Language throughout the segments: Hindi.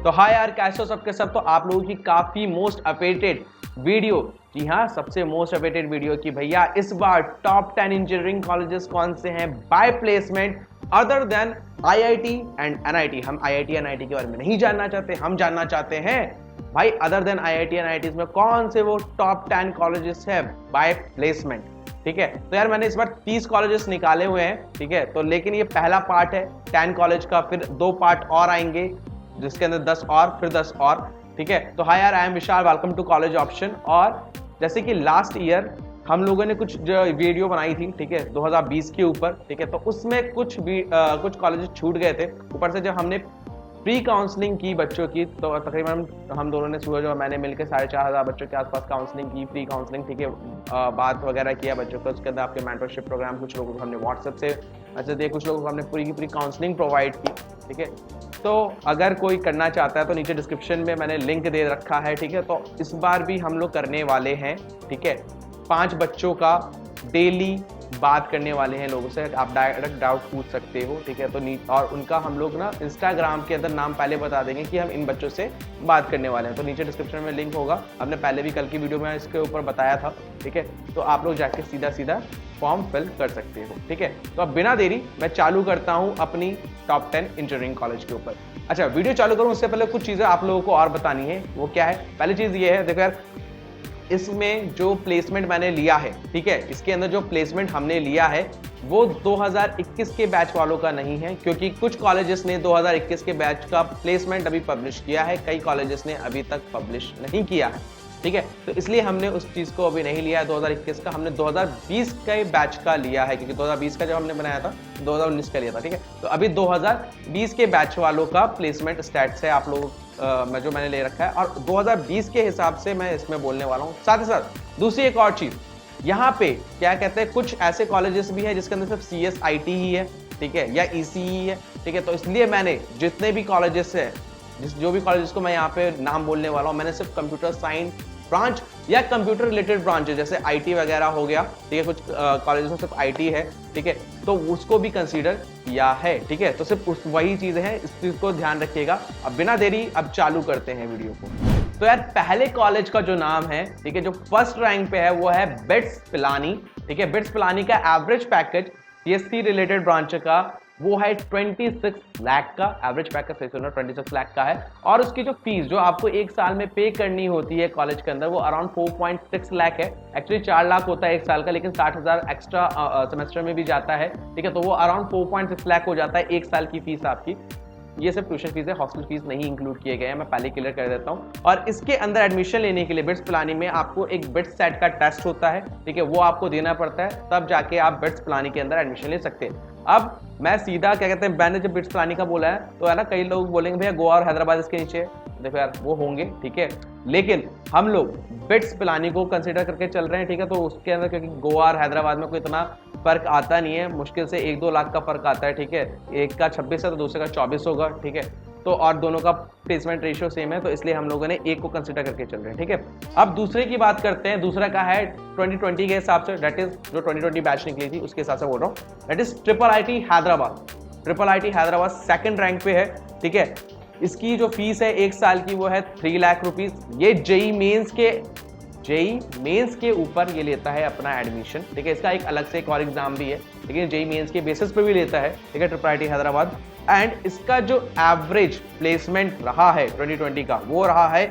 तो हाय यार, कैसे हो सबके सब। तो आप लोगों की काफी मोस्ट अवेटेड वीडियो, जी हाँ सबसे मोस्ट अवेटेड वीडियो की भैया इस बार टॉप 10 इंजीनियरिंग कॉलेजेस कौन से हैं by placement other than IIT and NIT. हम आईआईटी एनआईटी के बारे में नहीं जानना चाहते, हम जानना चाहते हैं भाई अदर देन आईआईटी एनआईटी में कौन से वो टॉप 10 कॉलेजेस है बाय प्लेसमेंट। ठीक है, तो यार मैंने इस बार 30 कॉलेजेस निकाले हुए हैं। ठीक है, तो लेकिन ये पहला पार्ट है 10 कॉलेज का, फिर 2 पार्ट और आएंगे जिसके अंदर 10 और फिर 10 और। ठीक है, तो हाय यार, I am Vishal, welcome to college option. और जैसे कि लास्ट ईयर हम लोगों ने कुछ जो वीडियो बनाई थी, ठीक है 2020 के ऊपर, ठीक है, तो उसमें कुछ कॉलेजेस छूट गए थे। ऊपर से जब हमने प्री काउंसलिंग की बच्चों की, तो तकरीबन हम दोनों ने, सूरज और मैंने मिलकर 4500 बच्चों के आसपास काउंसलिंग की, प्री काउंसलिंग। ठीक है, बात वगैरह किया बच्चों को, उसके अंदर आपके मेंटरशिप प्रोग्राम, कुछ लोगों को हमने व्हाट्सएप से मैसेज दिए, कुछ लोगों को हमने पूरी की पूरी काउंसलिंग प्रोवाइड की। ठीक है, तो अगर कोई करना चाहता है तो नीचे डिस्क्रिप्शन में मैंने लिंक दे रखा है। ठीक है, तो इस बार भी हम लोग करने वाले हैं। ठीक है, 5 बच्चों का डेली बात करने वाले हैं लोगों से, आप डायरेक्ट डाउट पूछ सकते हो। ठीक है, तो और उनका हम लोग ना इंस्टाग्राम के अंदर नाम पहले बता देंगे कि हम इन बच्चों से बात करने वाले हैं। तो नीचे डिस्क्रिप्शन में लिंक होगा, हमने पहले भी कल की वीडियो में इसके ऊपर बताया था। ठीक है, तो आप लोग जाके सीधा सीधा फॉर्म फिल कर सकते हो। ठीक है, तो अब बिना देरी मैं चालू करता हूं अपनी टॉप 10 इंजीनियरिंग कॉलेज के ऊपर। अच्छा, वीडियो चालू करूं उससे पहले कुछ चीजें आप लोगों को और बतानी है। वो क्या है? पहली चीज ये है, देखो यार, इसमें जो प्लेसमेंट मैंने लिया है, ठीक है, इसके अंदर जो प्लेसमेंट हमने लिया है वो 2021 के बैच वालों का नहीं है, क्योंकि कुछ कॉलेजेस ने 2021 के बैच का प्लेसमेंट अभी पब्लिश किया है, कई कॉलेजेस ने अभी तक पब्लिश नहीं किया है। ठीक है, तो इसलिए हमने उस चीज को अभी नहीं लिया है 2021 का, हमने 2020 के बैच का लिया है, क्योंकि 2020 का जब हमने बनाया था 2019 का लिया था। ठीक है, तो अभी 2020 के बैच वालों का प्लेसमेंट स्टैट्स है आप लोग जो मैंने ले रखा है, और 2020 के हिसाब से मैं इसमें बोलने वाला हूँ। साथ ही साथ दूसरी एक और चीज, यहाँ पे क्या कहते हैं, कुछ ऐसे कॉलेजेस भी है जिसके अंदर सिर्फ CSIT ही है, ठीक है, या ECE है। ठीक है, तो इसलिए मैंने जितने भी कॉलेजेस है, जो भी कॉलेजेस को मैं यहाँ पे नाम बोलने वाला हूँ, मैंने सिर्फ कंप्यूटर साइंस ब्रांच या कंप्यूटर रिलेटेड ब्रांच जैसे IT वगैरह हो गया, ठीक है, कुछ कॉलेजेस में सिर्फ IT है, ठीक है, तो उसको भी कंसीडर किया है। ठीक है, तो सिर्फ वही चीजें हैं, इस चीज को ध्यान रखिएगा। अब बिना देरी अब चालू करते हैं वीडियो को। तो यार पहले कॉलेज का जो नाम है, ठीक है, जो फर्स्ट रैंक पे है वो है बिट्स पिलानी। ठीक है, बिट्स पिलानी का average package CSC related branch का वो है 26 लाख का एवरेज पैकेज, सही सुनो 26 लाख का है। और उसकी जो फीस जो आपको एक साल में पे करनी होती है कॉलेज के अंदर, वो अराउंड 4.6 लाख है। एक्चुअली 4 लाख होता है एक साल का, लेकिन 60,000 एक्स्ट्रा सेमेस्टर में भी जाता है। ठीक है, तो वो अराउंड 4.6 लाख हो जाता है एक साल की फीस आपकी। ये सब ट्यूशन फीस है, हॉस्टल फीस नहीं इंक्लूड किए गए हैं, मैं पहले क्लियर कर देता हूँ। और इसके अंदर एडमिशन लेने के लिए बिट्स पिलानी में आपको एक बिट्स सेट का टेस्ट होता है, ठीक है, वो आपको देना पड़ता है, तब जाके आप बिट्स पिलानी के अंदर एडमिशन ले सकते हैं। अब मैं सीधा क्या कहते हैं, मैंने जब बिट्स पिलानी का बोला है तो है ना, कई लोग बोलेंगे भैया गोवा और हैदराबाद इसके नीचे है। देखो यार, वो होंगे, ठीक है, लेकिन हम लोग बिट्स पिलानी को कंसीडर करके चल रहे हैं। ठीक है, तो उसके अंदर क्योंकि गोवा और हैदराबाद में कोई इतना फर्क आता नहीं है, मुश्किल से 1-2 लाख का फर्क आता है। ठीक है, एक का 26 है तो दूसरे का 24 होगा। ठीक है, तो और दोनों का प्लेसमेंट रेशियो सेम है, तो इसलिए हम लोगों ने एक को कंसीडर करके चल रहे हैं। ठीक है, अब दूसरे की बात करते हैं। दूसरा का है 2020 के हिसाब से, दैट इज जो 2020 बैच निकली थी उसके हिसाब से बोल रहा हूँ, that is IIIT Hyderabad. IIIT Hyderabad second rank पे है। ठीक है, इसकी जो फीस है एक साल की वो है 3 लाख रुपीज। ये जेई मेंस के ऊपर ये लेता है अपना एडमिशन। ठीक है, इसका एक अलग से एक और एग्जाम भी है, लेकिन जेई मेंस के बेसिस पे भी लेता है। ठीक है, IIIT हैदराबाद। एंड इसका जो एवरेज प्लेसमेंट रहा है 2020 का, वो रहा है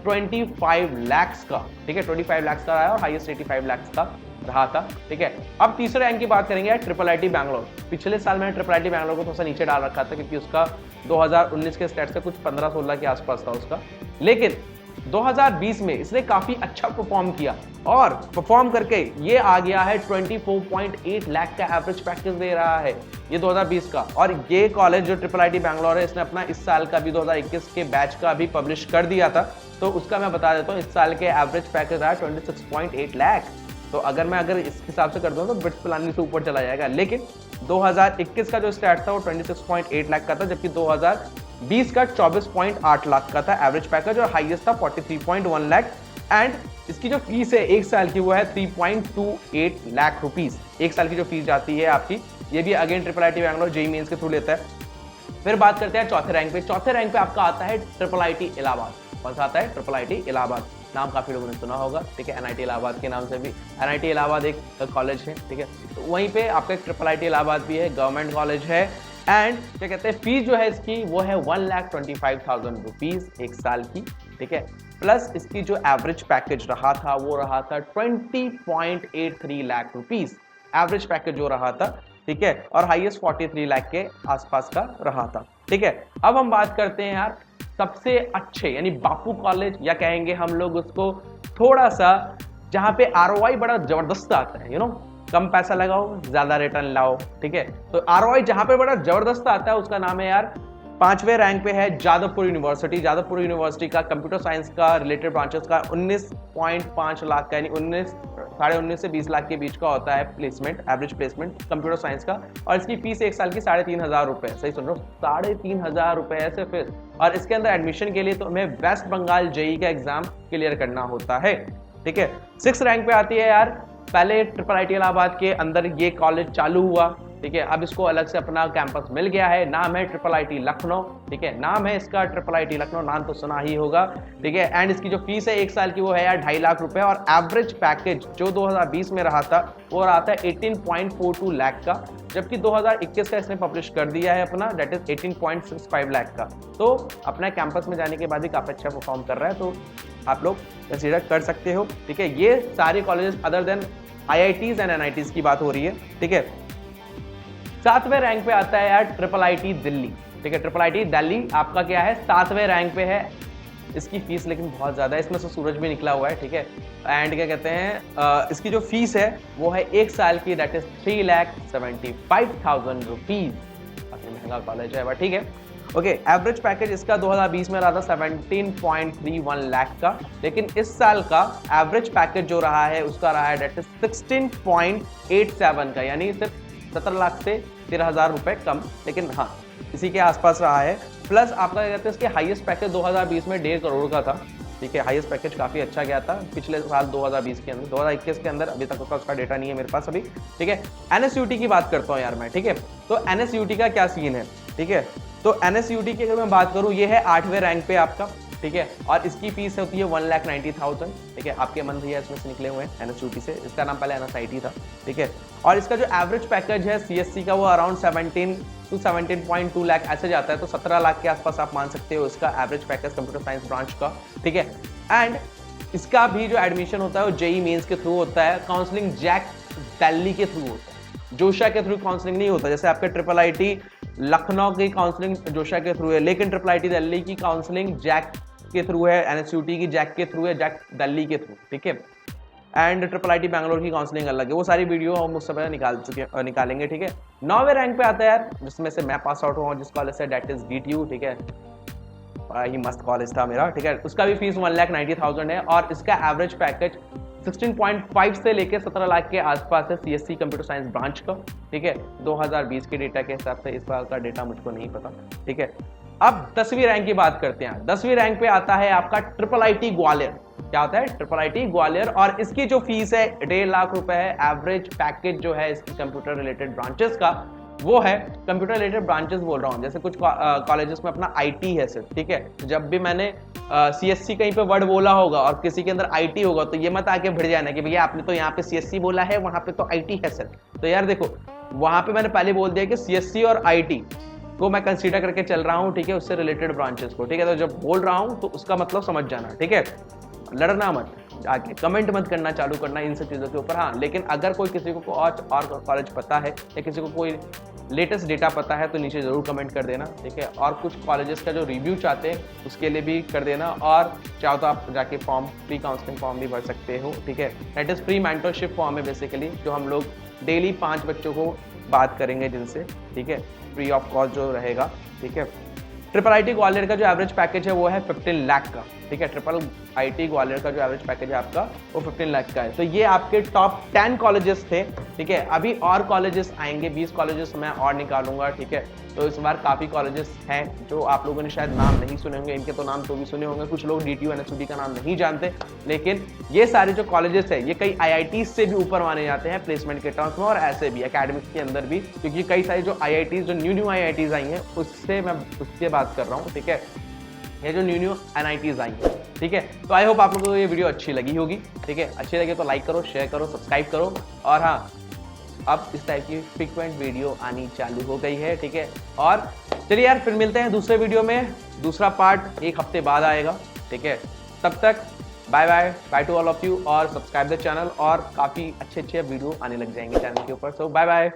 25 लाख का। ठीक है, 25 लाख का रहा है, और हाईएस्ट 85 लाख का रहा था। ठीक है, अब तीसरे रैंक की बात करेंगे IIIT बैंगलोर। पिछले साल मैंने IIIT बैंगलोर को थोड़ा सा नीचे डाल रखा था, क्योंकि उसका 2019 के स्टैट्स का कुछ 15-16 के आसपास था उसका, लेकिन 2020 में इसने काफी अच्छा परफॉर्म किया, और परफॉर्म करके ये आ गया है 24.8 लाख का एवरेज पैकेज दे रहा है ये 2020 का। और ये कॉलेज जो IIIT बैंगलोर है, इसने अपना इस साल का भी 2021 के बैच का भी पब्लिश कर दिया था, तो उसका मैं बता देता हूँ, इस साल के एवरेज पैकेज रहा 26.8 लाख। तो अगर इस हिसाब से कर दूं तो बिट्स पिलानी से ऊपर चला जाएगा, लेकिन 2021 का जो स्टैट था वो 26.8 लाख का था, जबकि 2020 का 24.8 लाख का था एवरेज पैकेज, और हाईएस्ट था 43.1 लाख। एंड इसकी जो फीस है एक साल की वो है 3.28 लाख रुपीस। एक साल की जो फीस जाती है आपकी, ये भी again IIIT Bangalore JEE mains के थ्रू लेता है। फिर बात करते हैं चौथे रैंक पे। चौथे रैंक पे आपका आता है IIIT इलाहाबाद। कौन सा आता है? IIIT इलाहाबाद। नाम काफी लोगों ने सुना होगा, ठीक है। NIT इलाहाबाद के नाम से भी, NIT इलाहाबाद एक कॉलेज है, ठीक है। तो वहीं पे आपका IIIT इलाहाबाद भी है, गवर्नमेंट कॉलेज है। एंड क्या कहते हैं, फीस जो है इसकी वो है 1,25,000 रुपीज एक साल की, ठीक है। प्लस इसकी जो एवरेज पैकेज रहा था वो रहा था 20.83 लाख रुपीज, एवरेज पैकेज जो रहा था, ठीक है। और हाईएस्ट 43 लाख के आसपास का रहा था, ठीक है। अब हम बात करते हैं यार सबसे अच्छे, यानी बापू कॉलेज, या कहेंगे हम लोग उसको थोड़ा सा जहां पे ROI बड़ा जबरदस्त आता है, कम पैसा लगाओ ज्यादा रिटर्न लाओ, ठीक है। तो ROI जहां पे बड़ा जबरदस्त आता है उसका नाम है यार, 5वें रैंक पे है जादवपुर यूनिवर्सिटी। जादवपुर यूनिवर्सिटी का कंप्यूटर साइंस का रिलेटेड ब्रांचेस का 19.5 लाख का, यानी 19 से 20 लाख के बीच का होता है placement, average placement computer science का। और इसकी फीस एक साल की 3,500 रुपए, सही सुन रहे हो, 3,500 रुपए है सिर्फ। और इसके अंदर एडमिशन के लिए तो हमें वेस्ट बंगाल JEE का एग्जाम क्लियर करना होता है, ठीक है। 6 रैंक पे आती है यार, पहले IIIT इलाहाबाद के अंदर ये कॉलेज चालू हुआ, ठीक है। अब इसको अलग से अपना कैंपस मिल गया है, नाम है IIIT लखनऊ, ठीक है। नाम है इसका IIIT लखनऊ, नाम तो सुना ही होगा, ठीक है। एंड इसकी जो फीस है एक साल की वो है यार 2.5 लाख रुपए। और एवरेज पैकेज जो 2020 में रहा था वो रहा था 18.42 लाख का, जबकि 2021 का इसने पब्लिश कर दिया है अपना, दैट इज 18.65 लाख का। तो अपना कैंपस में जाने के बाद भी काफी अच्छा परफॉर्म कर रहा है, तो आप लोग कंसीडर कर सकते हो, ठीक है। ये सारे colleges other than IITs and NITs की बात हो रही है, ठीक है। 7वें रैंक पे आता है यार IIIT दिल्ली, ठीक है। IIIT दिल्ली आपका क्या है, 7वें रैंक पे है। इसकी फीस लेकिन बहुत ज्यादा है, इसमें से सूरज भी निकला हुआ है, ठीक है। एंड क्या कहते हैं, इसकी जो फीस है वो है एक साल की, दैट इज 3,75,000 रुपीज। काफी महंगा कॉलेज है, ठीक है। ओके, एवरेज पैकेज इसका 2020 में रहा था 17.31 लाख का, लेकिन इस साल का एवरेज पैकेज जो रहा है उसका रहा है दैट इज 16.87 का, यानी सिर्फ 17 लाख से 13,000 रुपए कम, लेकिन हाँ इसी के आसपास रहा है। प्लस आपका क्या कहते हैं, इसके हाईएस्ट पैकेज 2020 में 1.5 करोड़ का था, ठीक है। हाईएस्ट पैकेज काफी अच्छा गया था पिछले साल 2020 के अंदर। 2021 के अंदर अभी तक उसका डेटा नहीं है मेरे पास अभी, ठीक है। NSUT की बात करता हूँ यार मैं, ठीक है। तो NSUT का क्या सीन है, ठीक है। तो NSUT की अगर मैं बात करूँ, ये है 8वें रैंक पे आपका, ठीक है। और इसकी फीस होती है 1,90,000, ठीक है। आपके मन भैया इसमें से निकले हुए हैं NSUT से, इसका नाम पहले NSIT था, ठीक है। और इसका जो एवरेज पैकेज है CSC का वो अराउंड 17 to 17.2 लाख ऐसे जाता है, तो 17 लाख के आसपास आप मान सकते हो इसका average package computer science branch का, ठीक है। एंड इसका भी जो एडमिशन होता है वो JEE मेंस के थ्रू होता है, काउंसलिंग जैक दिल्ली के थ्रू होता है, जोशा के थ्रू काउंसलिंग नहीं होता। जैसे आपके IIIT लखनऊ की काउंसलिंग जोशा के थ्रू है, लेकिन IIIT दिल्ली की काउंसलिंग जैक के थ्रू है, NSUT की जैक के थ्रू है, जैक दिल्ली के थ्रू, ठीक है। एंड IIIT बैंगलोर की काउंसलिंग अलग है, वो सारी वीडियो हम उस समय निकालेंगे, ठीक है। 9वें रैंक पे आता है यार, जिसमें से मैं पास आउट हुआ जिस कॉलेज से, दैट इज DTU, ठीक है। बड़ा ही मस्त कॉलेज था मेरा, ठीक है। उसका भी फीस 1,90,000 है और इसका एवरेज पैकेज 16.5 से लेके 17 लाख के आसपास है CSC कंप्यूटर साइंस ब्रांच का, ठीक है। 2020 के डेटा के हिसाब से, इस बार का डेटा मुझको नहीं पता, ठीक है। अब 10वीं रैंक की बात करते हैं। 10वीं रैंक पे आता है आपका IIIT ग्वालियर। क्या होता है? IIIT ग्वालियर। और इसकी जो फीस है 1.5 लाख रुपए है। एवरेज पैकेज जो है इसकी कंप्यूटर रिलेटेड ब्रांचेस का वो है, कंप्यूटर रिलेटेड ब्रांचेस बोल रहा हूँ, जैसे कुछ कॉलेजेस में अपना IT है सिर्फ, ठीक है। जब भी मैंने CSC कहीं पे वर्ड बोला होगा और किसी के अंदर IT होगा तो ये मत आके भिड़ जाना कि भैया आपने तो यहाँ पे CSC बोला है, वहां पे तो IT है सिर्फ। तो यार देखो, वहां पे मैंने पहले बोल दिया कि CSC और IT को मैं कंसीडर करके चल रहा हूँ, ठीक है, उससे रिलेटेड ब्रांचेस को, ठीक है। तो जब बोल रहा हूँ तो उसका मतलब समझ जाना, ठीक है। लड़ना मत, आके कमेंट मत करना चालू करना इन सब चीज़ों के ऊपर। हाँ, लेकिन अगर कोई किसी को और कॉलेज पता है या किसी को कोई लेटेस्ट डेटा पता है तो नीचे ज़रूर कमेंट कर देना, ठीक है। और कुछ कॉलेजेस का जो रिव्यू चाहते हैं उसके लिए भी कर देना, और चाहो तो आप जाके फॉर्म, फ्री काउंसलिंग फॉर्म भी भर सकते हो, ठीक है। That is free mentorship form है बेसिकली, जो हम लोग डेली 5 बच्चों को बात करेंगे जिनसे, ठीक है, फ्री ऑफ कॉस्ट जो रहेगा, ठीक है। IIIT ग्वालियर का जो एवरेज पैकेज है वो है 15 लाख का, ठीक है। ट्रिपल आईटी ग्वालियर का जो एवरेज पैकेज है आपका वो 15 लाख का है। तो ये आपके टॉप 10 कॉलेजेस थे, ठीक है। अभी और कॉलेजेस आएंगे, 20 कॉलेजेस मैं और निकालूंगा, ठीक है। तो इस बार काफ़ी कॉलेजेस हैं जो आप लोगों ने शायद नाम नहीं सुने होंगे, इनके तो नाम तो भी सुने होंगे, कुछ लोग DTU NSUD का नाम नहीं जानते, लेकिन ये सारे जो कॉलेजेस है ये कई IITs से भी ऊपर माने जाते हैं प्लेसमेंट के टर्म्स में, और ऐसे भी एकेडमिक्स के अंदर भी, क्योंकि कई सारी जो IITs जो न्यू IITs आई हैं उससे मैं उससे बात कर रहा हूँ, ठीक है। ये जो न्यू NITs आई हैं, ठीक है। तो आई होप आप लोगों को ये वीडियो अच्छी लगी होगी, ठीक है। अच्छी लगे तो लाइक करो, शेयर करो, सब्सक्राइब करो, और हाँ, अब इस टाइप की फ्रीक्वेंट वीडियो आनी चालू हो गई है, ठीक है। और चलिए यार, फिर मिलते हैं दूसरे वीडियो में, दूसरा पार्ट 1 हफ्ते बाद आएगा, ठीक है। तब तक bye bye to all of you, और सब्सक्राइब द चैनल, और काफ़ी अच्छे वीडियो आने लग जाएंगे चैनल के ऊपर। सो बाय बाय।